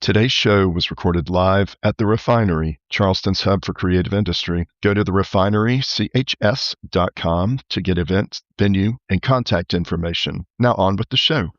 Today's show was recorded live at The Refinery, Charleston's hub for creative industry. Go to therefinerychs.com to get events, venue, and contact information. Now on with the show.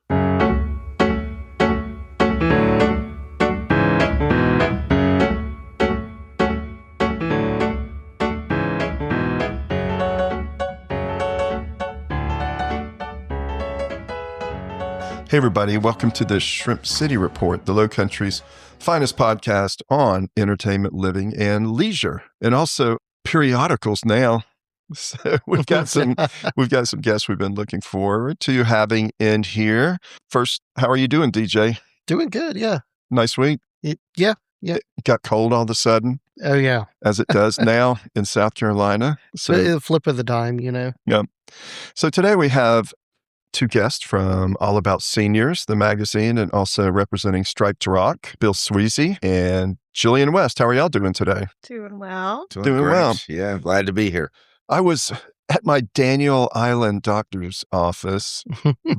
Hey, everybody. Welcome to the Shrimp City Report, the Lowcountry's finest podcast on entertainment, living, and leisure, and also periodicals now. So we've got some guests we've been looking forward to having in here. First, how are you doing, DJ? Doing good, yeah. Nice week? Yeah. It got cold all of a sudden. Oh, yeah. As it does now in South Carolina. So the flip of the dime, you know. Yeah. So today we have two guests from All About Seniors, the magazine, and also representing Striped Rock, Bill Sweezy and Jillian West. How are y'all doing today? Doing well. Doing great. well. Yeah, glad to be here. I was at my Daniel Island doctor's office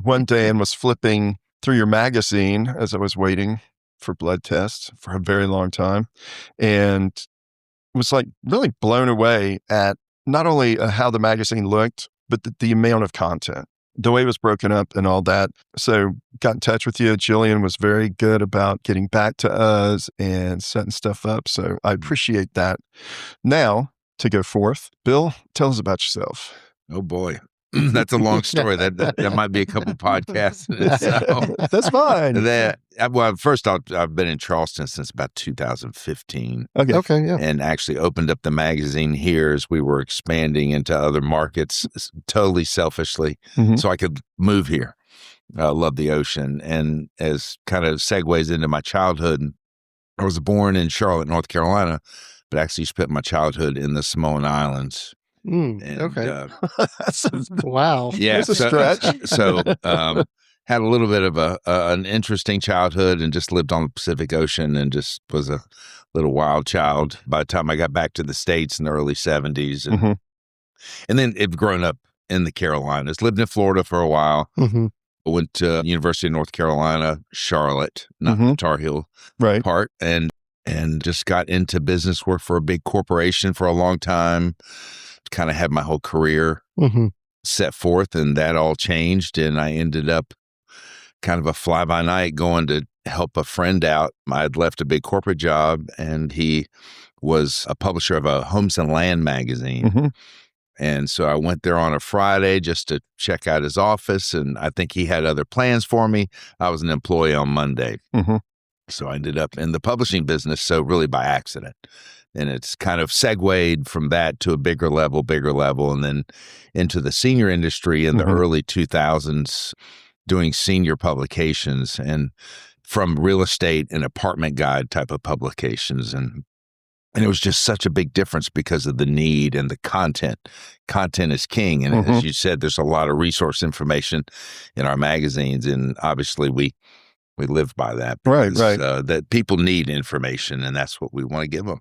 one day and was flipping through your magazine as I was waiting for blood tests for a very long time, and was like really blown away at not only how the magazine looked, but the amount of content, the way it was broken up and all that. So got in touch with you. Jillian was very good about getting back to us and setting stuff up. So I appreciate that. Now, to go forth, Bill, tell us about yourself. Oh, boy. That's a long story. That might be a couple podcasts in itself. That's fine. Well, first, I've been in Charleston since about 2015. Okay, yeah. And actually opened up the magazine here as we were expanding into other markets, totally selfishly, so I could move here. I love the ocean. And as kind of segues into my childhood, I was born in Charlotte, North Carolina, but actually spent my childhood in the Samoan Islands. Okay. Wow. Yeah. That's a stretch. So had a little bit of an interesting childhood and just lived on the Pacific Ocean and just was a little wild child by the time I got back to the States in the early 70s. And then it grown up in the Carolinas, lived in Florida for a while. Went to University of North Carolina, Charlotte, not the Tar Heel part, and just got into business work for a big corporation for a long time. Kind of had my whole career set forth, and that all changed, and I ended up kind of a fly-by-night going to help a friend out. I had left a big corporate job, and he was a publisher of a Homes and Land magazine. And so I went there on a Friday just to check out his office, and I think he had other plans for me. I was an employee on Monday. So I ended up in the publishing business, so really by accident. And it's kind of segued from that to a bigger level, and then into the senior industry in the early 2000s, doing senior publications and from real estate and apartment guide type of publications. And it was just such a big difference because of the need and the content. Content is king. And as you said, there's a lot of resource information in our magazines. And obviously we live by that. Right. That people need information, and that's what we want to give them.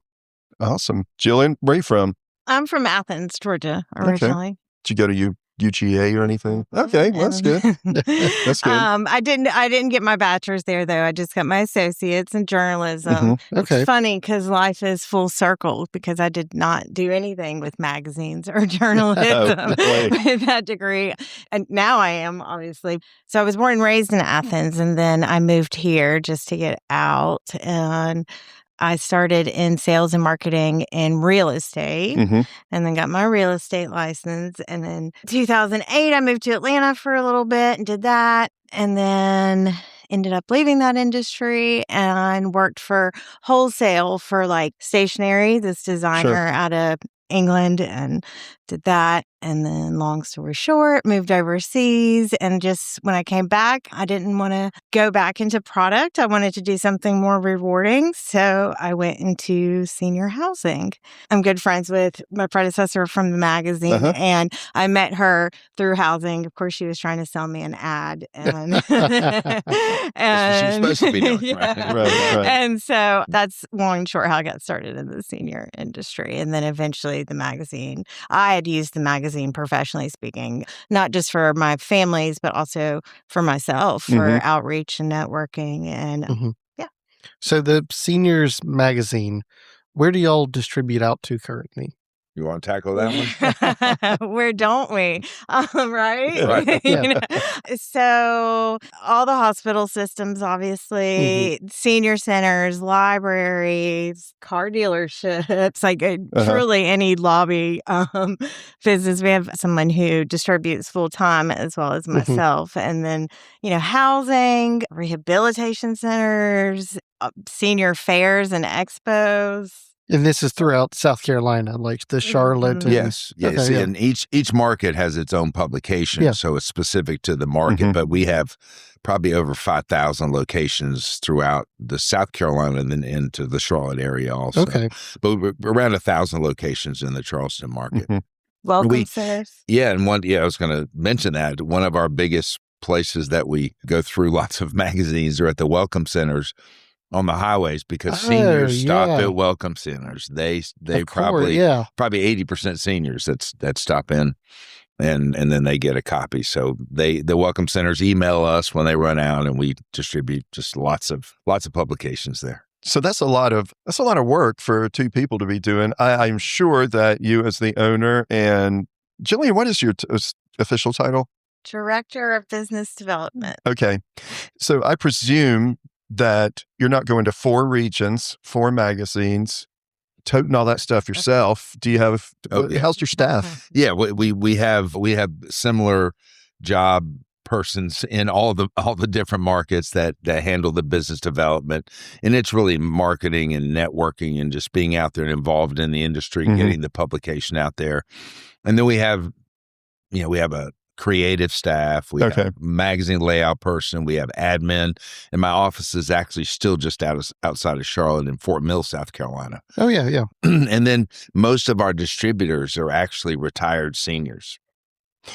Awesome. Jillian, where are you from? I'm from Athens, Georgia, originally. Okay. Did you go to UGA or anything? Okay, well, that's good. That's good. I didn't get my bachelor's there, though. I just got my associates in journalism. Okay. It's funny because life is full circle because I did not do anything with magazines or journalism with that degree. And now I am, obviously. So I was born and raised in Athens, and then I moved here just to get out. And I started in sales and marketing in real estate and then got my real estate license. And then 2008, I moved to Atlanta for a little bit and did that. And then ended up leaving that industry and worked for wholesale for like stationery, this designer out of England, and did that. And then long story short, moved overseas. And just when I came back, I didn't want to go back into product. I wanted to do something more rewarding. So I went into senior housing. I'm good friends with my predecessor from the magazine, and I met her through housing. Of course, she was trying to sell me an ad. And, That's what she's supposed to be doing. Right. And so that's long and short how I got started in the senior industry. And then eventually the magazine. I had used the magazine professionally speaking, not just for my families, but also for myself, for outreach and networking. And So the seniors magazine, where do y'all distribute out to currently? You want to tackle that one? Where don't we? Right? Right. Yeah. So all the hospital systems, obviously, senior centers, libraries, car dealerships, like truly any lobby business. We have someone who distributes full time as well as myself. And then, housing, rehabilitation centers, senior fairs and expos. And this is throughout South Carolina, like the Charlotte. And, Yes. Okay, And each market has its own publication, so it's specific to the market. But we have probably over 5,000 locations throughout the South Carolina and then into the Charlotte area also. Okay. But we're around 1,000 locations in the Charleston market. Welcome centers. Yeah, and I was going to mention that. One of our biggest places that we go through lots of magazines are at the welcome centers on the highways, because seniors stop at welcome centers. They probably 80% seniors that stop in and then they get a copy. So the welcome centers email us when they run out, and we distribute just lots of publications there. So that's a lot of work for two people to be doing. I'm sure that you, as the owner, and Jillian, what is your official title? Director of Business Development. Okay. So I presume that you're not going to 4 regions, 4 magazines, toting all that stuff yourself. Do you have, how's your staff? Yeah, we have similar job persons in all the different markets that handle the business development, and it's really marketing and networking and just being out there and involved in the industry, getting the publication out there. And then we have a creative staff, we have a magazine layout person, we have admin, and my office is actually still just outside of Charlotte in Fort Mill, South Carolina. Oh, yeah. And then most of our distributors are actually retired seniors.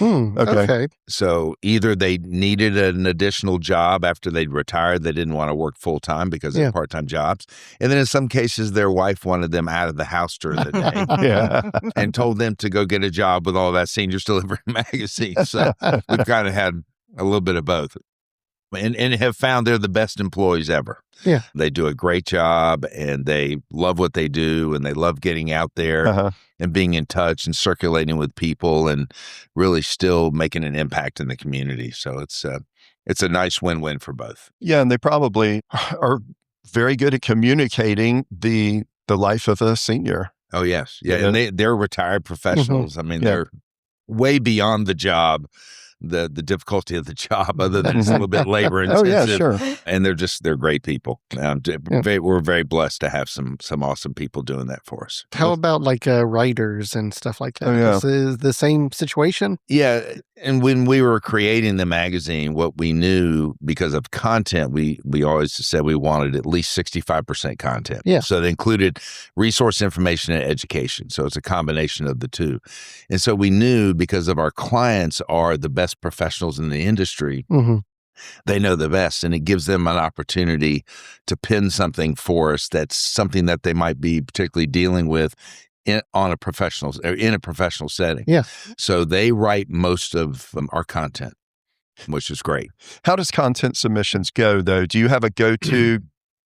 Okay. So either they needed an additional job after they'd retired, they didn't want to work full time because they're part-time jobs. And then in some cases, their wife wanted them out of the house during the day and told them to go get a job with all that seniors delivering magazines. So we've kind of had a little bit of both. And have found they're the best employees ever. Yeah. They do a great job, and they love what they do, and they love getting out there and being in touch and circulating with people and really still making an impact in the community. So it's a nice win-win for both. Yeah, and they probably are very good at communicating the life of a senior. Oh, yes. Yeah, and they're retired professionals. I mean, they're way beyond the job. The difficulty of the job, other than it's a little bit labor intensive. Oh, yeah, sure. And they're great people. We're very blessed to have some awesome people doing that for us. How about like writers and stuff like that? Oh, yeah. Is this the same situation? Yeah. And when we were creating the magazine, what we knew, because of content, we always said we wanted at least 65% content. Yeah. So they included resource information and education. So it's a combination of the two. And so we knew, because of our clients are the best professionals in the industry, they know the best, and it gives them an opportunity to pin something for us that's something that they might be particularly dealing with in a professional setting. Yeah. So they write most of our content, which is great. How does content submissions go, though? Do you have a go-to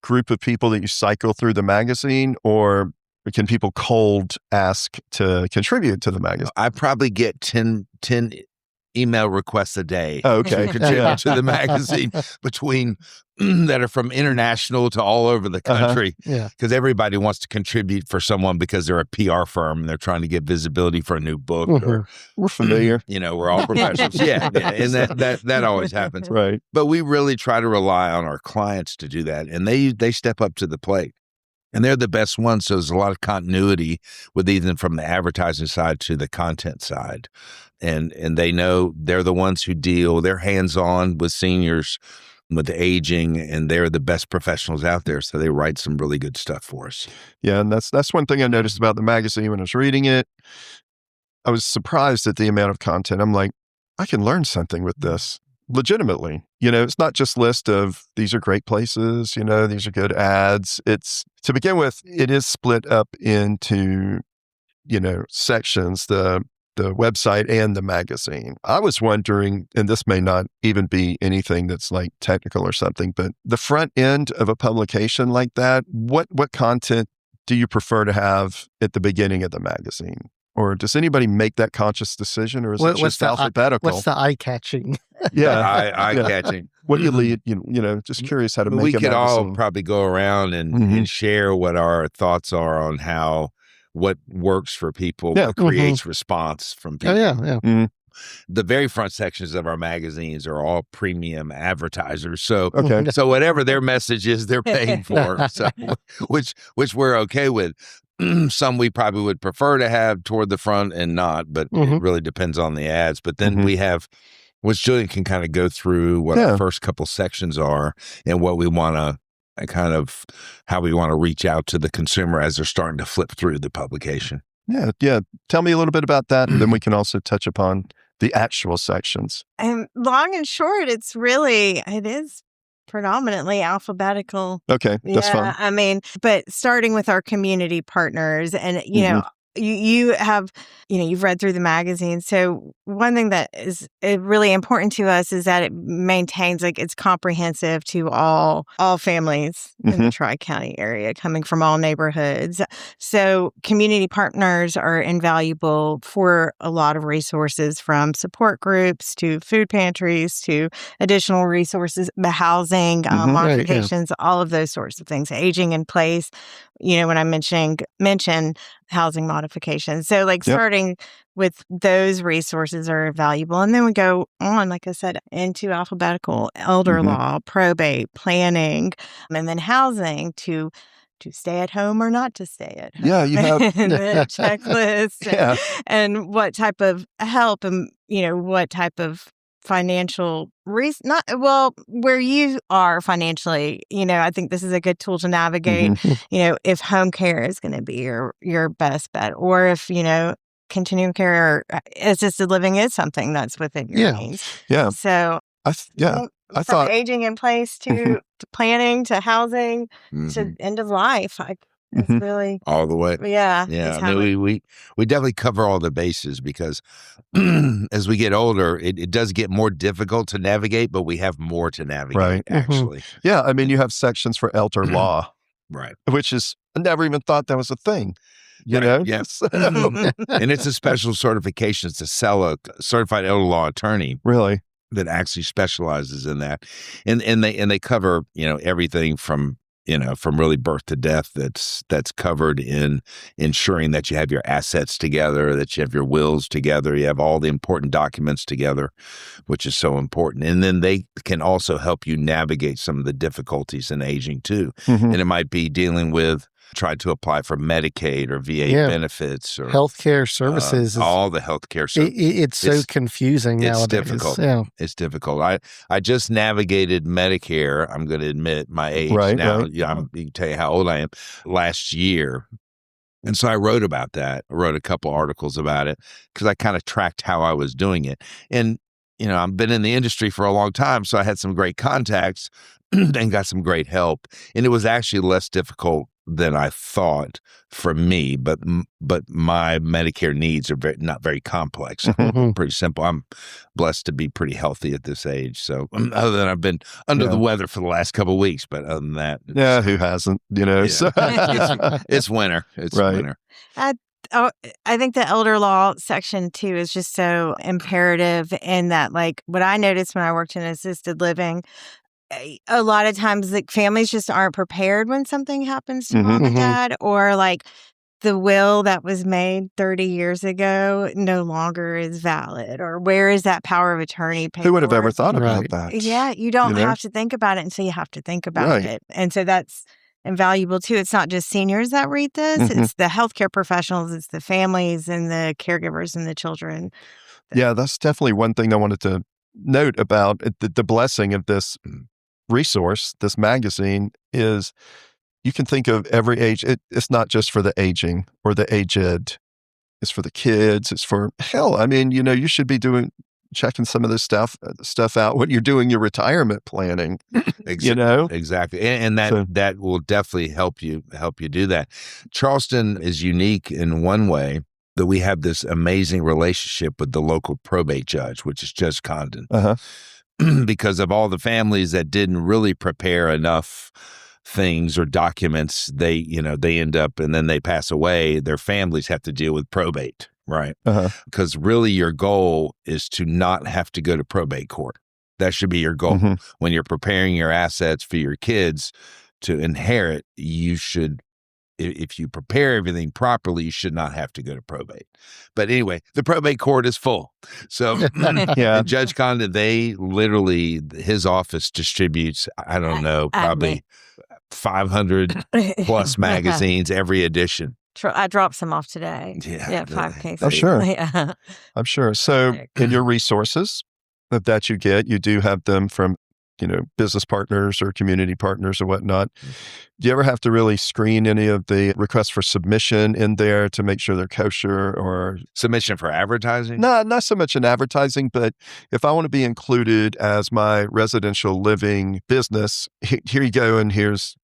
group of people that you cycle through the magazine, or can people cold ask to contribute to the magazine? I probably get 10 email requests a day to contribute to the magazine, between that are from international to all over the country. Because everybody wants to contribute for someone because they're a PR firm and they're trying to get visibility for a new book. Or, we're familiar. We're all professionals. And that always happens. Right. But we really try to rely on our clients to do that, and they step up to the plate. And they're the best ones. So there's a lot of continuity with even from the advertising side to the content side. And they know they're the ones who they're hands-on with seniors, with the aging, and they're the best professionals out there. So they write some really good stuff for us. Yeah, and that's one thing I noticed about the magazine when I was reading it. I was surprised at the amount of content. I'm like, I can learn something with this. Legitimately, it's not just list of these are great places, these are good ads. It's, to begin with, it is split up into, sections. The the website and the magazine. I was wondering, and this may not even be anything that's like technical or something, but the front end of a publication like that, what content do you prefer to have at the beginning of the magazine? Or does anybody make that conscious decision, or is it just alphabetical? What's the eye-catching? Yeah. Eye-catching. What do you lead? Just curious how to make a We could magazine. all probably go around and share what our thoughts are on what works for people, what creates response from people. Oh, yeah. The very front sections of our magazines are all premium advertisers. So, Okay. so whatever their message is, they're paying for. So, which we're okay with. Some we probably would prefer to have toward the front and not, but it really depends on the ads. But then we have, which Jillian can kind of go through what our first couple sections are and what we want to kind of how we want to reach out to the consumer as they're starting to flip through the publication. Yeah. Tell me a little bit about that, and then we can also touch upon the actual sections. And long and short, it is predominantly alphabetical. Okay, that's fine. I mean, but starting with our community partners, and you have, you've read through the magazine. So one thing that is really important to us is that it maintains, like, it's comprehensive to all families in the Tri-County area, coming from all neighborhoods. So community partners are invaluable for a lot of resources, from support groups to food pantries to additional resources, the housing, modifications, all of those sorts of things, aging in place. When I mention housing modifications. So starting with those resources are valuable. And then we go on, like I said, into alphabetical, elder law, probate, planning, and then housing to stay at home or not to stay at home. Yeah, you have the checklist and what type of help and, what type of financial where you are financially, I think this is a good tool to navigate, if home care is going to be your best bet, or if, continuing care or assisted living is something that's within your means. Yeah. So I thought aging in place to planning to housing to end of life. It's really all the way. Yeah. I mean, we definitely cover all the bases, because as we get older, it does get more difficult to navigate, but we have more to navigate, actually. Yeah. I mean, you have sections for elder law, right? Which is, I never even thought that was a thing. You know? Yes. And it's a special certification. It's a certified elder law attorney. Really? That actually specializes in that. And they cover, everything from really birth to death that's covered in ensuring that you have your assets together, that you have your wills together, you have all the important documents together, which is so important. And then they can also help you navigate some of the difficulties in aging too. And it might be dealing with trying to apply for Medicaid or VA benefits or healthcare services. All the healthcare services. It's so confusing nowadays. It's difficult. Yeah. It's difficult. I just navigated Medicare. I'm going to admit my age now. Right. I can tell you how old I am. Last year. And so I wrote about that. I wrote a couple articles about it because I kind of tracked how I was doing it. And, I've been in the industry for a long time, so I had some great contacts and got some great help. And it was actually less difficult than I thought for me, but my Medicare needs are not very complex. Pretty simple. I'm blessed to be pretty healthy at this age. So other than I've been under the weather for the last couple of weeks, but other than that, who hasn't? So. It's winter. It's winter. I think the elder law section too is just so imperative in that, what I noticed when I worked in assisted living, a lot of times families just aren't prepared when something happens to mom and dad, or the will that was made 30 years ago no longer is valid, or where is that power of attorney paperwork? Who would have ever thought about that? Yeah, you don't have to think about it until you have to think about it. And so that's invaluable too. It's not just seniors that read this, it's the healthcare professionals, it's the families and the caregivers and the children. Yeah, that's definitely one thing I wanted to note about the blessing of this resource, this magazine, is you can think of every age. It's not just for the aging or the aged. It's for the kids. It's for, hell, I mean, you should be checking some of this stuff out when you're doing your retirement planning. Exactly. And that will definitely help you do that. Charleston is unique in one way that we have this amazing relationship with the local probate judge, which is Judge Condon. Because of all the families that didn't really prepare enough things or documents, they end up, and then they pass away, their families have to deal with probate, right? Because really your goal is to not have to go to probate court. That should be your goal. When you're preparing your assets for your kids to inherit, you should, if you prepare everything properly, you should not have to go to probate. But anyway, the probate court is full. So and Judge Condon, they literally, his office distributes, I don't know, probably 500 plus magazines every edition. I dropped some off today. Yeah, 5 cases. Oh, sure. Yeah. I'm sure. So in your resources that you get, you do have them from, business partners or community partners or whatnot. Do you ever have to really screen any of the requests for submission in there to make sure they're kosher or submission for advertising? No, not so much in advertising, but if I want to be included as my residential living business, here you go, and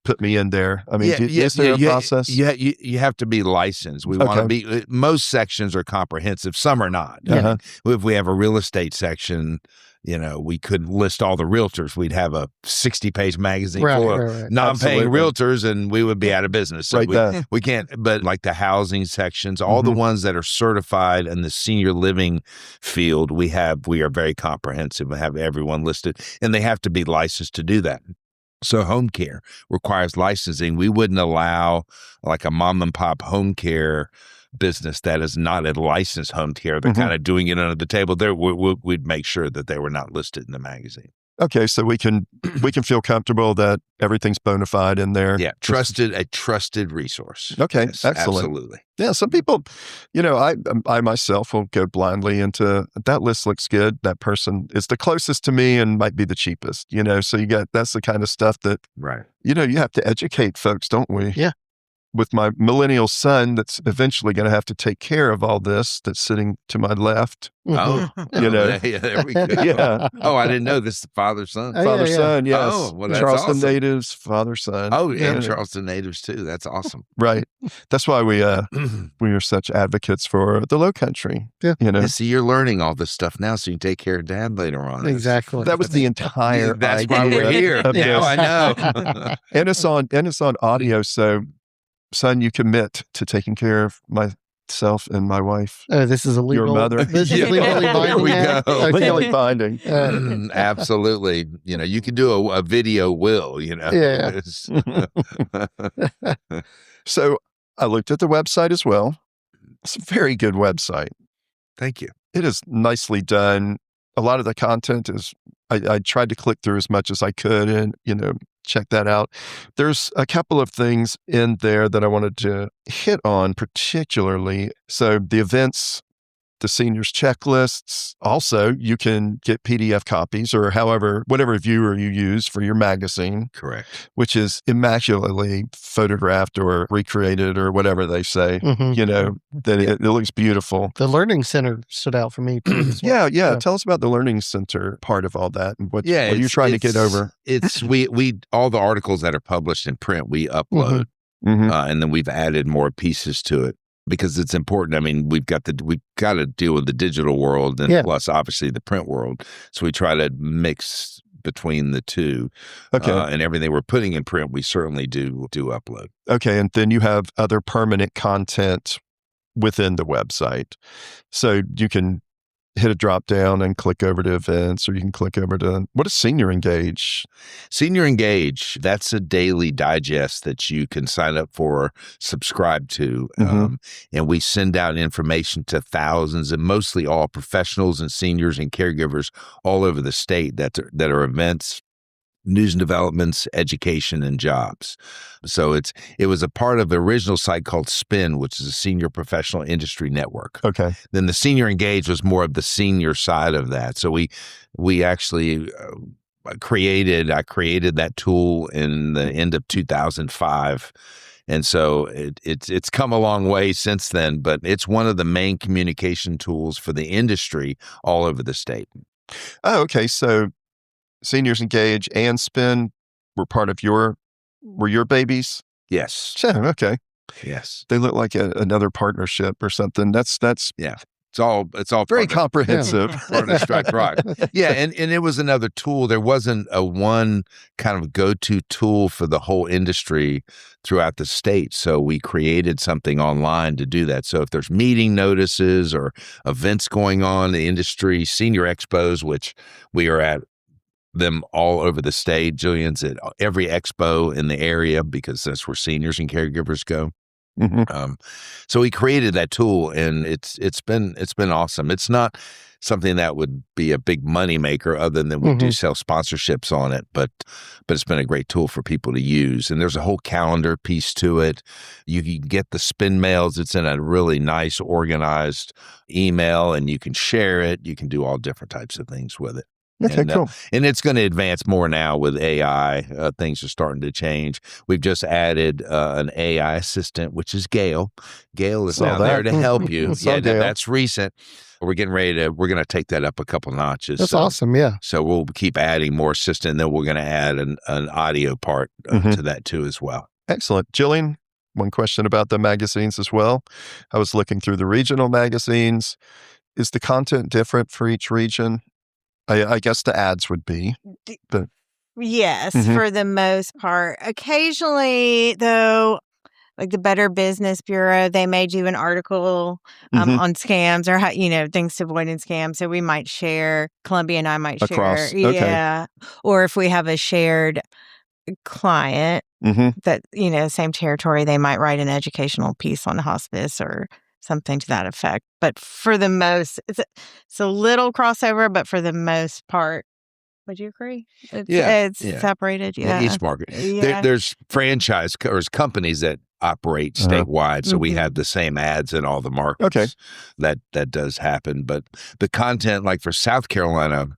put me in there. I mean, is there a process? Yeah, you have to be licensed. We want to be. Most sections are comprehensive. Some are not. If we have a real estate section, we could list all the realtors. We'd have a 60-page magazine full of non-paying realtors, and we would be out of business. So we can't. But like the housing sections, all the ones that are certified in the senior living field, we are very comprehensive. We have everyone listed, and they have to be licensed to do that. So home care requires licensing. We wouldn't allow like a mom and pop home care business that is not a licensed home care. They're kind of doing it under the table. There, we'd make sure that they were not listed in the magazine. Okay, so we can feel comfortable that everything's bona fide in there. Yeah, a trusted resource. Okay, yes, excellent. Absolutely. Yeah, some people, I myself will go blindly into that list looks good. That person is the closest to me and might be the cheapest. So that's the kind of stuff that you have to educate folks, don't we? Yeah. With my millennial son that's eventually going to have to take care of all this that's sitting to my left. Oh, there we go. Yeah. Oh, I didn't know this. Father-son. Father-son, yes. Oh, well, that's Charleston awesome. natives, father-son. Oh, yeah, Charleston natives too. That's awesome. Right. That's why we are such advocates for the Low Country. Yeah. And see, you're learning all this stuff now, so you can take care of Dad later on. Exactly. That was the entire. That's why we're here. Now I know. And it's on audio, so. Son, you commit to taking care of myself and my wife. This is illegal. Your mother. This is legally binding. Here we go. Legally binding. Absolutely. You can do a video will, Yeah. So I looked at the website as well. It's a very good website. Thank you. It is nicely done. A lot of the content is, I tried to click through as much as I could and, check that out. There's a couple of things in there that I wanted to hit on particularly. So the events, the seniors checklists. Also, you can get PDF copies or whatever viewer you use for your magazine. Correct. Which is immaculately photographed or recreated or whatever they say. That it looks beautiful. The Learning Center stood out for me too. As well. Yeah. Tell us about the Learning Center part of all that and what you're trying to get over. It's we all the articles that are published in print we upload, and then we've added more pieces to it. Because it's important. I mean, we've got to deal with the digital world and plus obviously the print world. So we try to mix between the two. Okay. And everything we're putting in print, we certainly do upload. Okay. And then you have other permanent content within the website. So you can hit a drop down and click over to events, or you can click over to, what is Senior Engage? Senior Engage, that's a daily digest that you can sign up for, subscribe to. And we send out information to thousands and mostly all professionals and seniors and caregivers all over the state that are events, news and developments, education, and jobs. So it was a part of the original site called SPIN, which is a Senior Professional Industry Network. Okay. Then the Senior Engage was more of the senior side of that. So we actually I created that tool in the end of 2005. And so it's come a long way since then, but it's one of the main communication tools for the industry all over the state. Oh, okay. So Seniors Engage and SPIN were part of were your babies? Yes. Okay. Yes. They look like another partnership or something. That's Yeah. It's all very part comprehensive. part of Striped Rock. Yeah, and it was another tool. There wasn't a one kind of go-to tool for the whole industry throughout the state. So we created something online to do that. So if there's meeting notices or events going on in the industry, senior expos, which we are at them all over the state. Jillian's at every expo in the area because that's where seniors and caregivers go. Mm-hmm. So we created that tool, and it's been awesome. It's not something that would be a big money maker, other than we do sell sponsorships on it. But it's been a great tool for people to use. And there's a whole calendar piece to it. You can get the spin mails. It's in a really nice, organized email, and you can share it. You can do all different types of things with it. Okay, cool. And it's going to advance more now with AI. Things are starting to change. We've just added an AI assistant, which is Gail. Gail is now there to help you. That's recent. We're getting ready we're going to take that up a couple notches. That's awesome. Yeah. So we'll keep adding more assistant. And then we're going to add an audio part to that too as well. Excellent. Jillian, one question about the magazines as well. I was looking through the regional magazines. Is the content different for each region? I guess the ads would be. But yes, for the most part. Occasionally, though, like the Better Business Bureau, they may do an article on scams or how, things to avoid in scams. So we might share, Columbia and I might Across. share. Okay. Yeah. Or if we have a shared client that, same territory, they might write an educational piece on hospice or something to that effect. But for the most, it's a little crossover, but for the most part, would you agree? It's separated. Yeah. In each market. There's franchise or companies that operate statewide. So we have the same ads in all the markets. Okay. That does happen. But the content, like for South Carolina,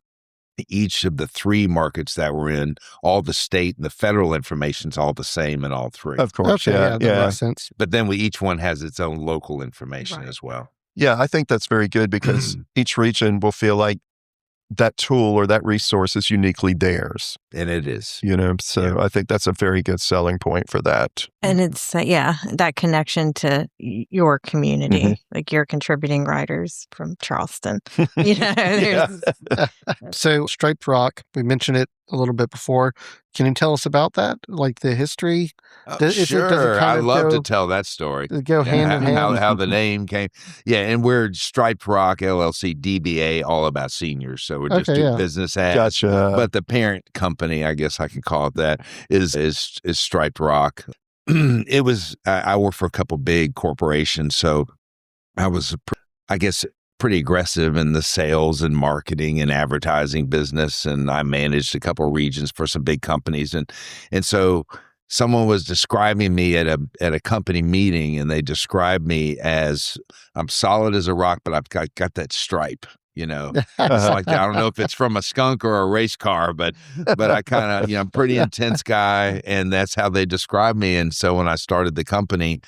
each of the 3 markets that we're in, all the state and the federal information's all the same in all 3. Of course. Okay, that makes sense. But then each one has its own local information as well. Yeah, I think that's very good because each region will feel like that tool or that resource is uniquely theirs. And it is. So I think that's a very good selling point for that. And it's, that connection to your community, like you're contributing writers from Charleston. So Striped Rock, we mentioned it a little bit before. Can you tell us about that? Like the history? Sure. I love to tell that story. Go hand in hand. How the name came. Yeah, and we're Striped Rock, LLC, DBA, all about seniors. So we're just doing business ads. Gotcha. But the parent company, I guess I can call it that, is Striped Rock. It was, I worked for a couple big corporations, so I was, I guess, pretty aggressive in the sales and marketing and advertising business, and I managed a couple of regions for some big companies, and so someone was describing me at a company meeting, and they described me as I'm solid as a rock, but I've got that stripe. It's like, I don't know if it's from a skunk or a race car, but I kind of, I'm a pretty intense guy, and that's how they describe me. And so when I started the company,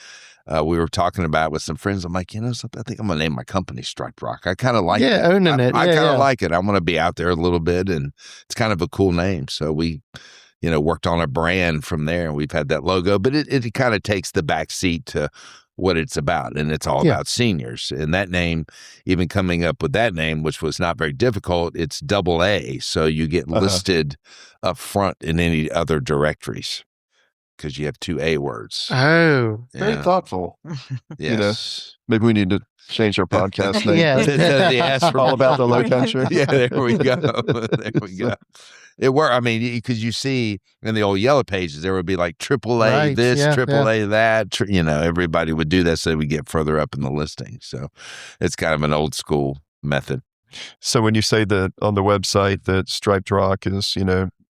we were talking about it with some friends. I'm like, something, I think I'm going to name my company Striped Rock. I kind of like it. Owning it. I kind of like it. I want to be out there a little bit, and it's kind of a cool name. So we, worked on a brand from there, and we've had that logo, but it kind of takes the back seat to what it's about, and it's all about seniors. And that name, even coming up with that name, which was not very difficult, it's AA, so you get listed up front in any other directories because you have 2 A words. Oh, very thoughtful. Yes. Maybe we need to change our podcast name. Yeah. All about the low country. Yeah, there we go. There we go. It worked. I mean, because you see in the old yellow pages, there would be like AAA this, AAA that. Everybody would do that so we get further up in the listing. So it's kind of an old school method. So when you say that on the website that Striped Rock is,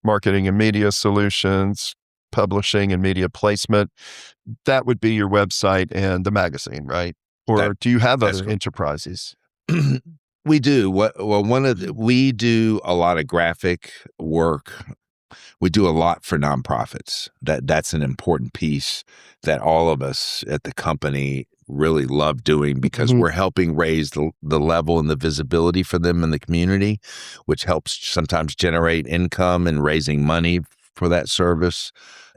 marketing and media solutions, publishing and media placement, that would be your website and the magazine, right? Or do you have other enterprises? We do. We do a lot of graphic work. We do a lot for nonprofits. That's an important piece that all of us at the company really love doing because we're helping raise the level and the visibility for them in the community, which helps sometimes generate income and raising money for that service.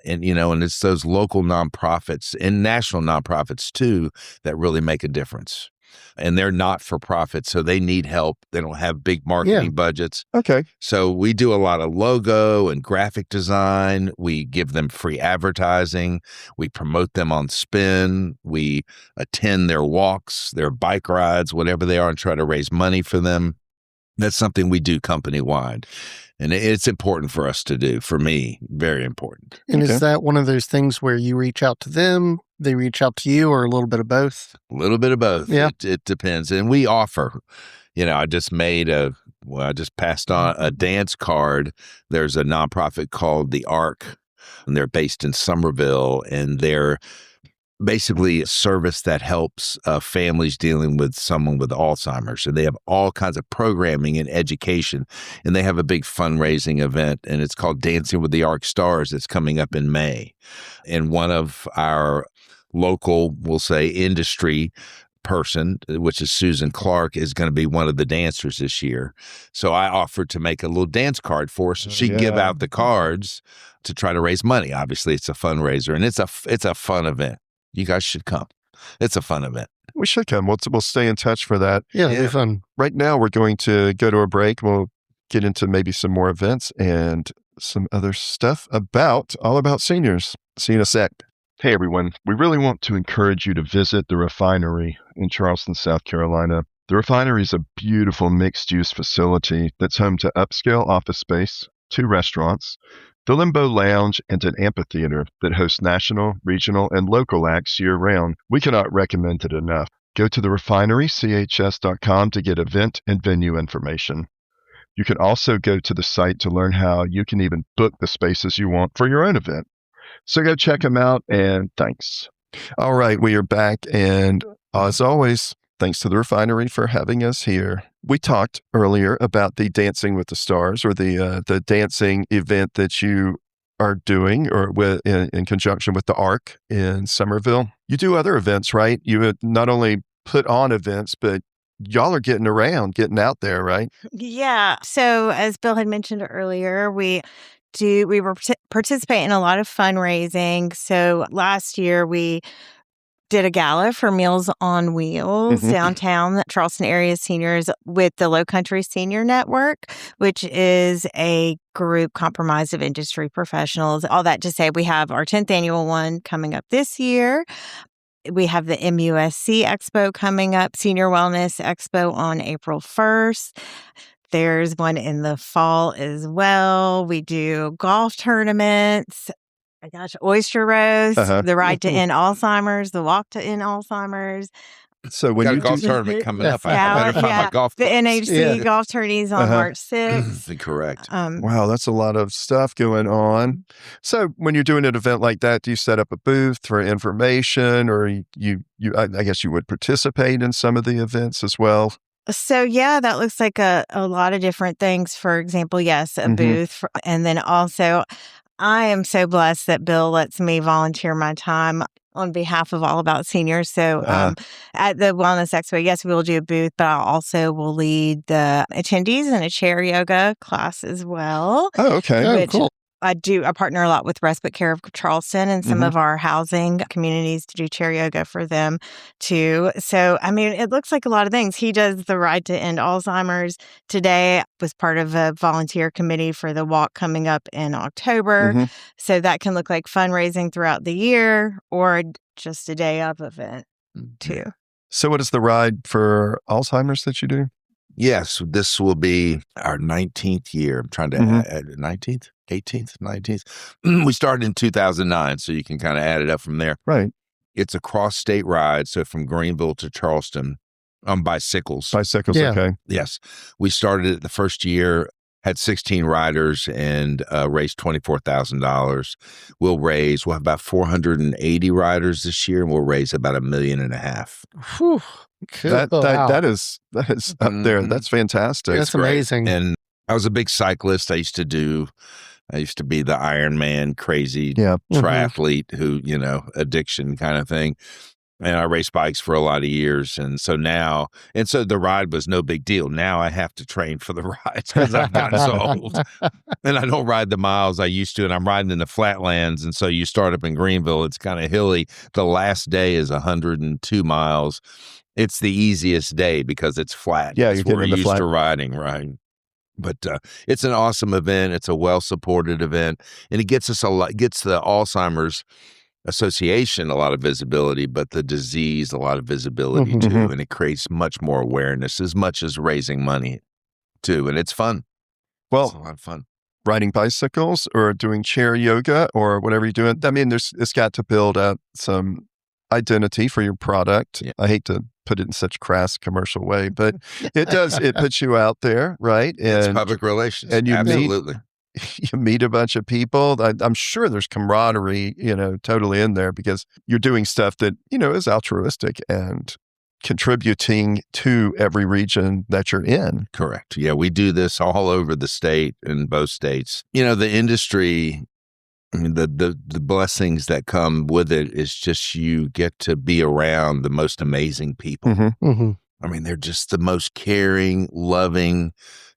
And, and it's those local nonprofits and national nonprofits too that really make a difference. And they're not for profit, so they need help. They don't have big marketing budgets. Okay. So we do a lot of logo and graphic design. We give them free advertising. We promote them on Spin. We attend their walks, their bike rides, whatever they are, and try to raise money for them. That's something we do company-wide. And it's important for us to do, for me, very important. And is that one of those things where you reach out to them, they reach out to you, or a little bit of both? A little bit of both. Yeah. It depends. And we offer, I just I just passed on a dance card. There's a nonprofit called The Arc, and they're based in Somerville, and they're basically a service that helps families dealing with someone with Alzheimer's. And they have all kinds of programming and education. And they have a big fundraising event, and it's called Dancing with the Arc Stars. It's coming up in May. And one of our local, we'll say, industry person, which is Susan Clark, is going to be one of the dancers this year. So I offered to make a little dance card for her so she can give out the cards to try to raise money. Obviously, it's a fundraiser, and it's a fun event. You guys should come. It's a fun event. We should come. We'll stay in touch for that. Yeah, it'll be fun. Right now, we're going to go to a break. We'll get into maybe some more events and some other stuff all about seniors. See you in a sec. Hey, everyone. We really want to encourage you to visit the Refinery in Charleston, South Carolina. The Refinery is a beautiful mixed-use facility that's home to upscale office space, 2 restaurants, the Limbo Lounge, and an amphitheater that hosts national, regional, and local acts year-round. We cannot recommend it enough. Go to therefinerychs.com to get event and venue information. You can also go to the site to learn how you can even book the spaces you want for your own event. So go check them out, and thanks. All right, we are back, and as always, thanks to the Refinery for having us here. We talked earlier about the Dancing with the Stars, or the dancing event that you are doing, or in conjunction with the Arc in Somerville. You do other events, right? You not only put on events, but y'all are getting around, getting out there, right? Yeah. So as Bill had mentioned earlier, we participate in a lot of fundraising. So last year we did a gala for Meals on Wheels downtown Charleston area seniors with the Low Country Senior Network, which is a group comprised of industry professionals. All that to say, we have our 10th annual one coming up this year. We have the MUSC Expo coming up, Senior Wellness Expo on April 1st. There's one in the fall as well. We do golf tournaments. Oyster roast, the ride to end Alzheimer's, the walk to end Alzheimer's. So when you golf tournament coming up, I better find my golf the clubs. NHC golf tourneys on March 6th. Correct. Wow, that's a lot of stuff going on. So when you're doing an event like that, do you set up a booth for information, or I guess you would participate in some of the events as well? So, yeah, that looks like a lot of different things. For example, yes, a booth. And then also, I am so blessed that Bill lets me volunteer my time on behalf of All About Seniors. So at the Wellness Expo, yes, we will do a booth, but I also will lead the attendees in a chair yoga class as well. Oh, okay. Cool. I partner a lot with Respite Care of Charleston and some of our housing communities to do chair yoga for them too. So, I mean, it looks like a lot of things. He does the Ride to End Alzheimer's. Today was part of a volunteer committee for the walk coming up in October. So that can look like fundraising throughout the year or just a day of event too. So what is the Ride for Alzheimer's that you do? Yes, this will be our 19th year. I'm trying to add 19th, 18th, 19th. We started in 2009, so you can kind of add it up from there. Right. It's a cross-state ride, so from Greenville to Charleston on bicycles. Bicycles, okay. Yes. We started it the first year, had 16 riders, and raised $24,000. We'll have about 480 riders this year, and we'll raise about $1.5 million. Whew. Cool. That is up there. That's fantastic. That's amazing. And I was a big cyclist. I used to be the Ironman crazy triathlete who, addiction kind of thing. And I raced bikes for a lot of years. And so the ride was no big deal. Now I have to train for the rides because I've gotten so old. And I don't ride the miles I used to. And I'm riding in the flatlands. And so you start up in Greenville, it's kind of hilly. The last day is 102 miles. It's the easiest day because it's flat. Yeah, you're getting in the used flat. to riding, right? But it's an awesome event. It's a well-supported event. And it gets the Alzheimer's Association a lot of visibility, but the disease a lot of visibility too, and it creates much more awareness as much as raising money too, and it's fun. Well, it's a lot of fun. Riding bicycles or doing chair yoga or whatever you're doing. I mean, it's got to build up some identity for your product. Yeah. I hate to put it in such a crass commercial way, but it does. It puts you out there, right? It's public relations, and you absolutely. You meet a bunch of people. I'm sure there's camaraderie, totally in there because you're doing stuff that, is altruistic and contributing to every region that you're in. Correct. Yeah, we do this all over the state, in both states. The industry, I mean, the blessings that come with it is just you get to be around the most amazing people. I mean, they're just the most caring, loving,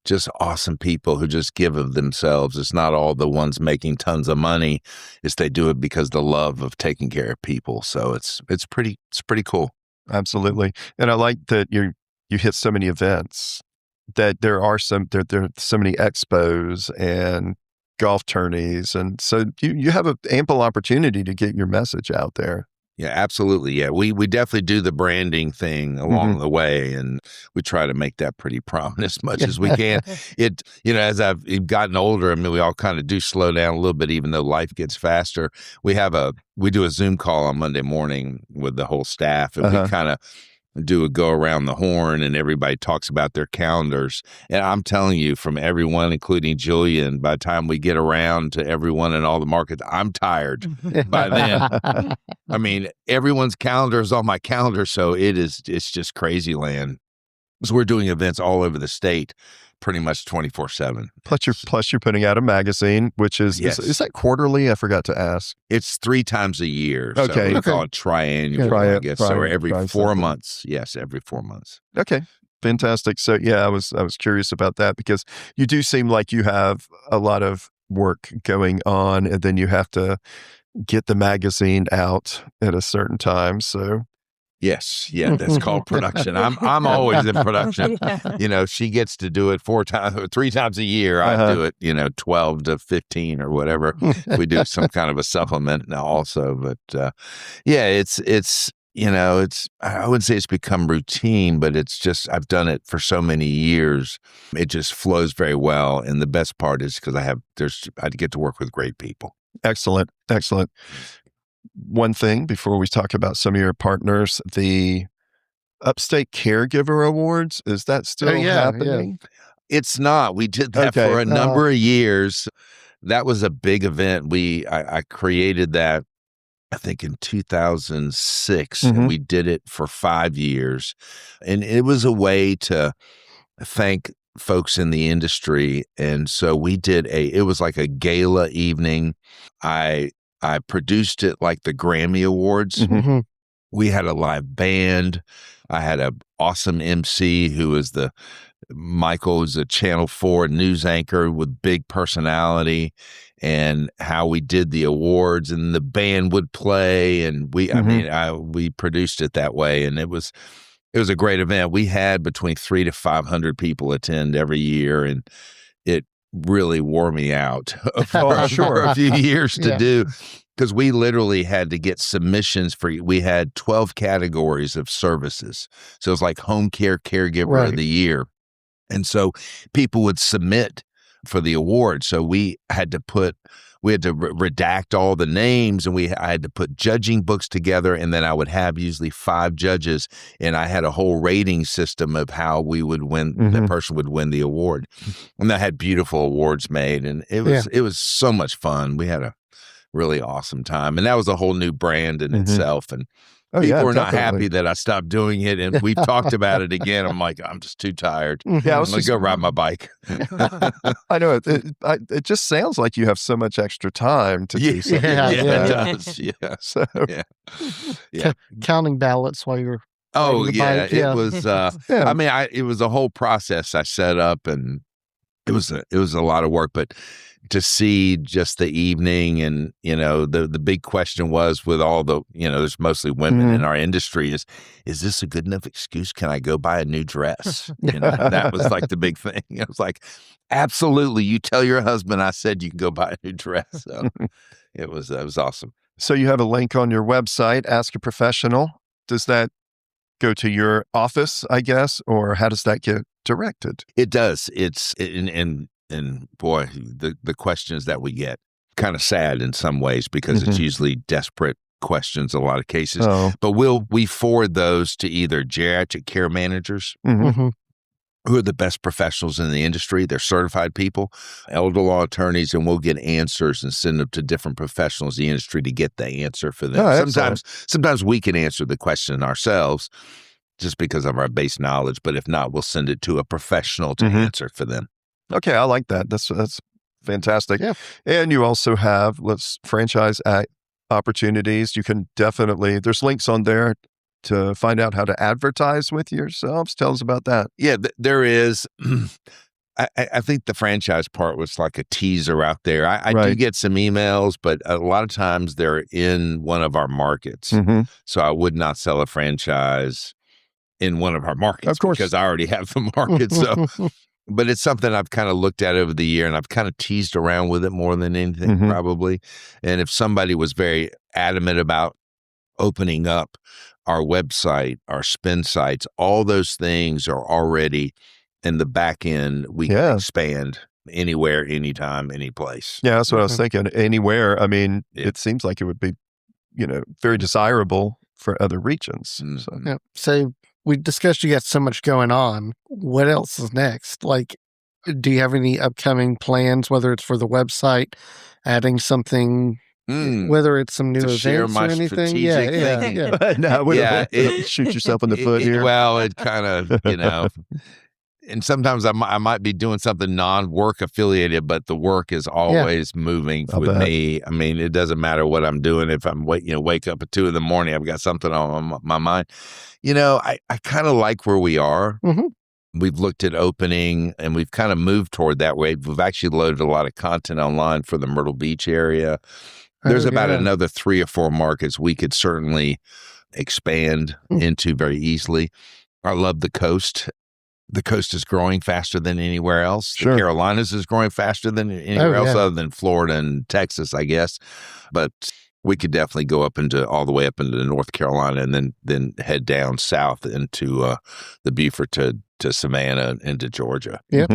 just awesome people who just give of themselves. It's not all the ones making tons of money. They do it because the love of taking care of people. So it's pretty cool. Absolutely. And I like that you hit so many events, that there are so many expos and golf tourneys. And so you have an ample opportunity to get your message out there. Yeah, absolutely. Yeah, we definitely do the branding thing along the way, and we try to make that pretty prominent as much as we can. As I've gotten older, I mean, we all kind of do slow down a little bit, even though life gets faster. We do a Zoom call on Monday morning with the whole staff, and we kind of do a go around the horn, and everybody talks about their calendars. And I'm telling you, from everyone, including Jillian, by the time we get around to everyone in all the markets, I'm tired by then. I mean, everyone's calendar is on my calendar, so it's just crazy land. So we're doing events all over the state, pretty much 24/7. Plus you're putting out a magazine, which is that quarterly? I forgot to ask. It's 3 times a year. Okay. So we call it triannual, I guess. So every 4 months. Yes, every 4 months. Okay. Fantastic. So yeah, I was curious about that because you do seem like you have a lot of work going on, and then you have to get the magazine out at a certain time. So yes, yeah, that's called production. I'm always in production. Yeah. She gets to do it 3 times a year. I do it, 12 to 15 or whatever. We do some kind of a supplement now also, but it's I wouldn't say it's become routine, but it's just I've done it for so many years. It just flows very well, and the best part is because I get to work with great people. Excellent. One thing before we talk about some of your partners, the Upstate Caregiver Awards, is that still happening? Yeah. It's not. We did that for a number of years. That was a big event. I created that, I think, in 2006, and we did it for 5 years. And it was a way to thank folks in the industry. And so we did it was like a gala evening. I produced it like the Grammy Awards. We had a live band. I had an awesome MC who was Michael was a Channel 4 news anchor with big personality, and how we did the awards, and the band would play, and we produced it that way, and it was a great event. We had between 300 to 500 people attend every year, and it really wore me out for a few years to do, because we literally had to get submissions we had 12 categories of services. So it was like home care caregiver of the year. And so people would submit for the award. So we had to redact all the names, and I had to put judging books together, and then I would have usually 5 judges, and I had a whole rating system of how we would win, the person would win the award. And I had beautiful awards made, and it was so much fun. We had a really awesome time, and that was a whole new brand in itself. And Oh, yeah, People are not definitely. happy that I stopped doing it, and we've talked about it again. I'm like, I'm just too tired. Yeah, I I'm was gonna just go ride my bike. I know it just sounds like you have so much extra time to do something Yeah, like it that. does. Yeah, So, yeah, yeah. Counting ballots while you're riding Oh the yeah, bike. it Yeah. was. yeah. I mean, it was a whole process I set up, and it was a lot of work. But to see just the evening, and the big question was with all the there's mostly women in our industry, is this a good enough excuse? Can I go buy a new dress? That was like the big thing. I was like, absolutely. You tell your husband I said you can go buy a new dress. So it was awesome. So you have a link on your website, Ask a Professional. Does that go to your office, I guess, or how does that get directed? It does. It's and boy, the questions that we get kind of sad in some ways because it's usually desperate questions in a lot of cases. Oh. But we forward those to either geriatric care managers, Mhm. who are the best professionals in the industry. They're certified people, elder law attorneys, and we'll get answers and send them to different professionals in the industry to get the answer for them. Oh, Sometimes we can answer the question ourselves just because of our base knowledge, but if not, we'll send it to a professional to answer for them. Okay, I like that. That's fantastic. Yeah. And you also have franchise opportunities. You can definitely, there's links on there to find out how to advertise with yourselves. Tell us about that. Yeah, there is. I think the franchise part was like a teaser out there. I do get some emails, but a lot of times they're in one of our markets. So I would not sell a franchise in one of our markets, of course, because I already have the market. So, but it's something I've kind of looked at over the year, and I've kind of teased around with it more than anything, probably. And if somebody was very adamant about opening up our website, our spin sites, all those things are already in the back end. We can expand anywhere, anytime, any place. Yeah, that's what I was thinking. Anywhere. I mean, it seems like it would be, very desirable for other regions. So we discussed you got so much going on. What else is next? Like, do you have any upcoming plans, whether it's for the website, adding something, whether it's some new events or anything? Yeah. No, shoot yourself in the foot here. Well, it kind of, and sometimes I might be doing something non-work affiliated, but the work is always moving with me. I mean, it doesn't matter what I'm doing. If I'm wake up at 2 a.m, I've got something on my mind. I kind of like where we are. We've looked at opening, and we've kind of moved toward that way. We've actually loaded a lot of content online for the Myrtle Beach area. There's about another 3 or 4 markets we could certainly expand into very easily. I love the coast. The coast is growing faster than anywhere else. Sure. The Carolinas is growing faster than anywhere else other than Florida and Texas, I guess. But we could definitely go all the way up into North Carolina, and then head down south into the Beaufort to Savannah into Georgia. Yeah.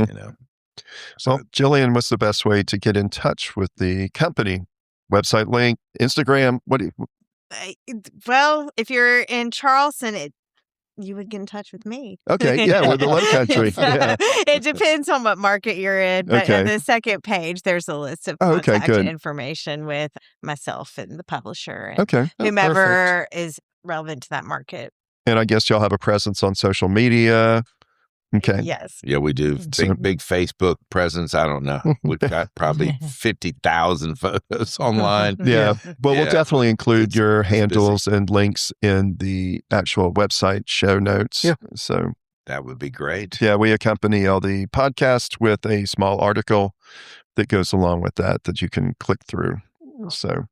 So, Jillian, what's the best way to get in touch with the company? Website link, Instagram? Well, if you're in Charleston, you would get in touch with me. Okay, yeah, we're the Low Country. Yeah. It depends on what market you're in, but on the second page, there's a list of contact information with myself and the publisher and whomever is relevant to that market. And I guess y'all have a presence on social media. Okay. Yes. Yeah, we do. Big Facebook presence. I don't know. We've got probably 50,000 photos online. Yeah. But we'll definitely include your handles and links in the actual website show notes. Yeah. So that would be great. Yeah, we accompany all the podcast with a small article that goes along with that you can click through. So,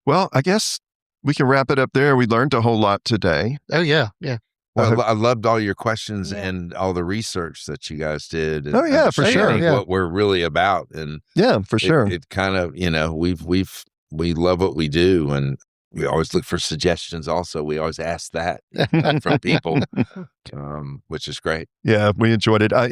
well, I guess we can wrap it up there. We learned a whole lot today. Oh, yeah. Yeah. Well, I loved all your questions and all the research that you guys did. And for sure. What we're really about, and for sure. It kind of, we love what we do, and we always look for suggestions. Also, we always ask that from people, which is great. Yeah, we enjoyed it. I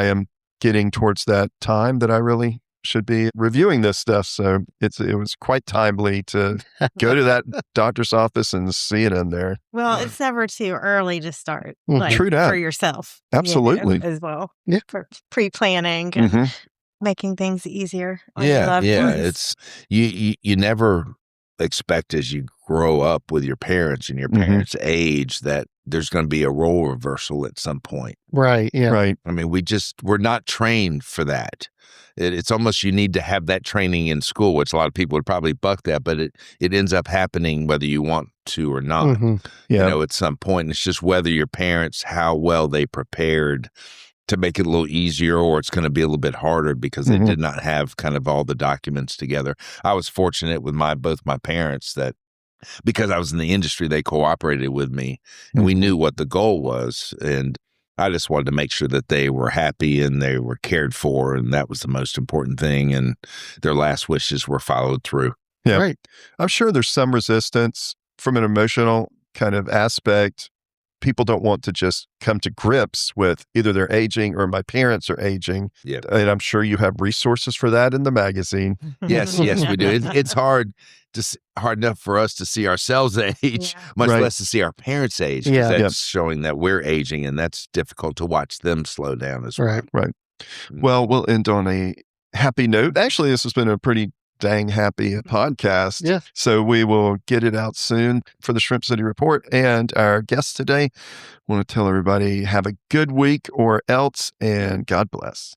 am getting towards that time that I really should be reviewing this stuff. So it was quite timely to go to that doctor's office and see it in there. Well, it's never too early to start. True that. For yourself. Absolutely. As well. Yeah. For pre-planning, making things easier. Yeah. It's you never expect as you grow up with your parents and your parents' age that there's going to be a role reversal at some point. Right. Yeah. Right. I mean, we're not trained for that. It's almost you need to have that training in school, which a lot of people would probably buck that, but it ends up happening whether you want to or not, Yeah. at some point. And it's just whether your parents, how well they prepared to make it a little easier, or it's going to be a little bit harder because they did not have kind of all the documents together. I was fortunate with both my parents that because I was in the industry, they cooperated with me and we knew what the goal was. And I just wanted to make sure that they were happy and they were cared for. And that was the most important thing. And their last wishes were followed through. Yeah. Right. I'm sure there's some resistance from an emotional kind of aspect. People don't want to just come to grips with either they're aging or my parents are aging. Yeah. And I'm sure you have resources for that in the magazine. Yes, we do. It's hard enough for us to see ourselves age, much less to see our parents age. Yeah. That's showing that we're aging, and that's difficult to watch them slow down as well. Right. Well, we'll end on a happy note. Actually, this has been a pretty dang happy podcast. Yeah. So we will get it out soon for the Shrimp City Report. And our guest today, want to tell everybody have a good week or else, and God bless.